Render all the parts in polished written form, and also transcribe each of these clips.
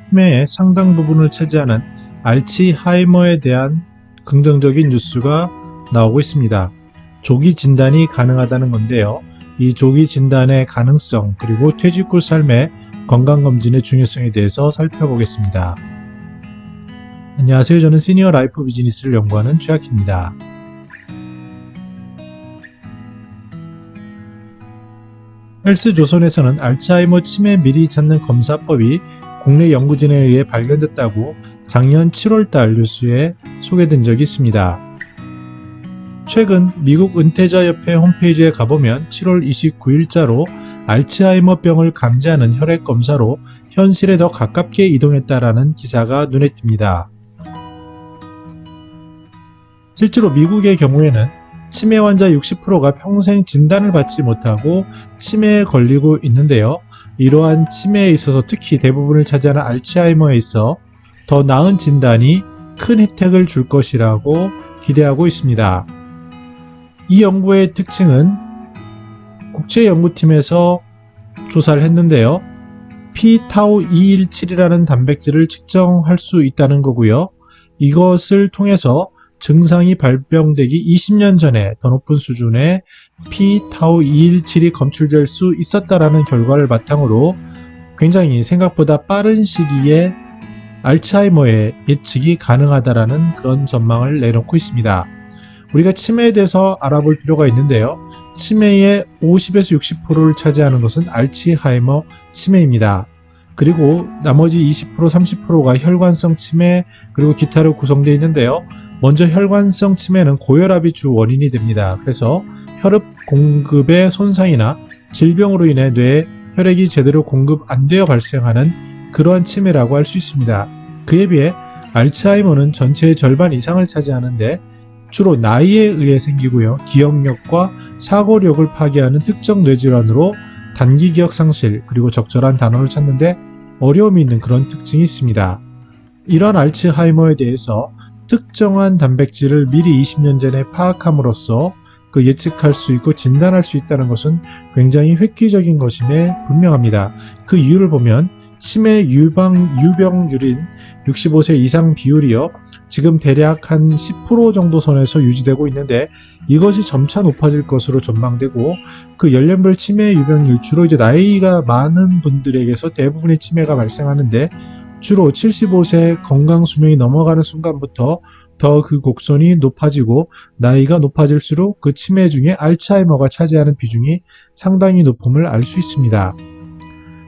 치매의 상당 부분을 차지하는 알츠하이머에 대한 긍정적인 뉴스가 나오고 있습니다. 조기 진단이 가능하다는 건데요. 이 조기 진단의 가능성 그리고 퇴직 후 삶의 건강검진의 중요성에 대해서 살펴보겠습니다. 안녕하세요. 저는 시니어 라이프 비즈니스를 연구하는 최학희입니다. 헬스조선에서는 알츠하이머 치매 미리 찾는 검사법이 국내 연구진에 의해 발견됐다고 작년 7월달 뉴스에 소개된 적이 있습니다. 최근 미국 은퇴자협회 홈페이지에 가보면 7월 29일자로 알츠하이머병을 감지하는 혈액 검사로 현실에 더 가깝게 이동했다라는 기사가 눈에 띕니다. 실제로 미국의 경우에는 치매 환자 60%가 평생 진단을 받지 못하고 치매에 걸리고 있는데요. 이러한 치매에 있어서 특히 대부분을 차지하는 알츠하이머에 있어 더 나은 진단이 큰 혜택을 줄 것이라고 기대하고 있습니다. 이 연구의 특징은 국제연구팀에서 조사를 했는데요. pTau217이라는 단백질을 측정할 수 있다는 거고요. 이것을 통해서 증상이 발병되기 20년 전에 더 높은 수준의 pTau217이 검출될 수 있었다라는 결과를 바탕으로 굉장히 생각보다 빠른 시기에 알츠하이머의 예측이 가능하다라는 그런 전망을 내놓고 있습니다. 우리가 치매에 대해서 알아볼 필요가 있는데요. 치매의 50에서 60%를 차지하는 것은 알츠하이머 치매입니다. 그리고 나머지 20%, 30%가 혈관성 치매 그리고 기타로 구성되어 있는데요. 먼저 혈관성 치매는 고혈압이 주 원인이 됩니다. 그래서 혈압 공급의 손상이나 질병으로 인해 뇌에 혈액이 제대로 공급 안 되어 발생하는 그러한 치매라고 할 수 있습니다. 그에 비해 알츠하이머는 전체의 절반 이상을 차지하는데 주로 나이에 의해 생기고요. 기억력과 사고력을 파괴하는 특정 뇌질환으로 단기 기억 상실 그리고 적절한 단어를 찾는데 어려움이 있는 그런 특징이 있습니다. 이런 알츠하이머에 대해서 특정한 단백질을 미리 20년 전에 파악함으로써 예측할 수 있고 진단할 수 있다는 것은 굉장히 획기적인 것임에 분명합니다. 그 이유를 보면 치매 유병률인 65세 이상 비율이요. 지금 대략 한 10% 정도 선에서 유지되고 있는데 이것이 점차 높아질 것으로 전망되고 그 연령별 치매 유병률 주로 이제 나이가 많은 분들에게서 대부분의 치매가 발생하는데 주로 75세 건강 수명이 넘어가는 순간부터 더 그 곡선이 높아지고 나이가 높아질수록 그 치매 중에 알츠하이머가 차지하는 비중이 상당히 높음을 알 수 있습니다.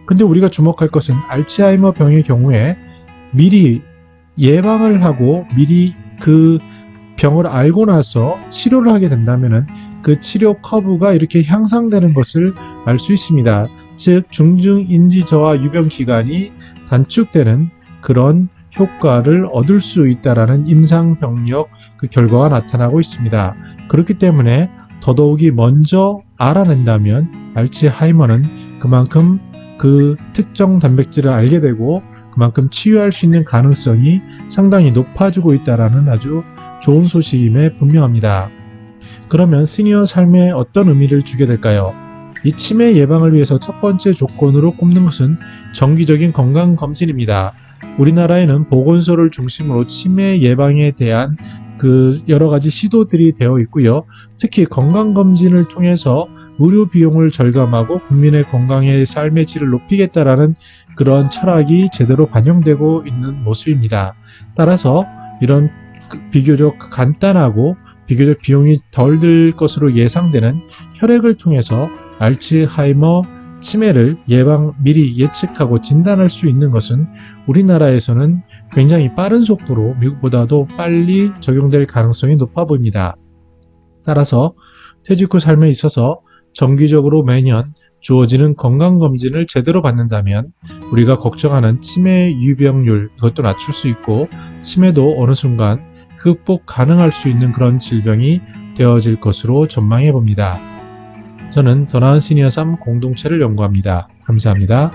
근데 우리가 주목할 것은 알츠하이머 병의 경우에 미리 예방을 하고 미리 그 병을 알고 나서 치료를 하게 된다면 그 치료 커브가 이렇게 향상되는 것을 알 수 있습니다. 즉 중증인지 저하 유병 기간이 단축되는 그런 효과를 얻을 수 있다라는 임상병력 그 결과가 나타나고 있습니다. 그렇기 때문에 더더욱이 먼저 알아낸다면 알츠하이머는 그만큼 그 특정 단백질을 알게 되고 그만큼 치유할 수 있는 가능성이 상당히 높아지고 있다라는 아주 좋은 소식임에 분명합니다. 그러면 시니어 삶에 어떤 의미를 주게 될까요? 이 치매 예방을 위해서 첫 번째 조건으로 꼽는 것은 정기적인 건강검진입니다. 우리나라에는 보건소를 중심으로 치매 예방에 대한 그 여러 가지 시도들이 되어 있고요. 특히 건강검진을 통해서 의료 비용을 절감하고 국민의 건강의 삶의 질을 높이겠다라는 그런 철학이 제대로 반영되고 있는 모습입니다. 따라서 이런 비교적 간단하고 비교적 비용이 덜 들 것으로 예상되는 혈액을 통해서 알츠하이머 치매를 미리 예측하고 진단할 수 있는 것은 우리나라에서는 굉장히 빠른 속도로 미국보다도 빨리 적용될 가능성이 높아 보입니다. 따라서 퇴직 후 삶에 있어서 정기적으로 매년 주어지는 건강검진을 제대로 받는다면 우리가 걱정하는 치매 유병률 이것도 낮출 수 있고 치매도 어느 순간 극복 가능할 수 있는 그런 질병이 되어질 것으로 전망해 봅니다. 저는 더 나은 시니어 삶 공동체를 연구합니다. 감사합니다.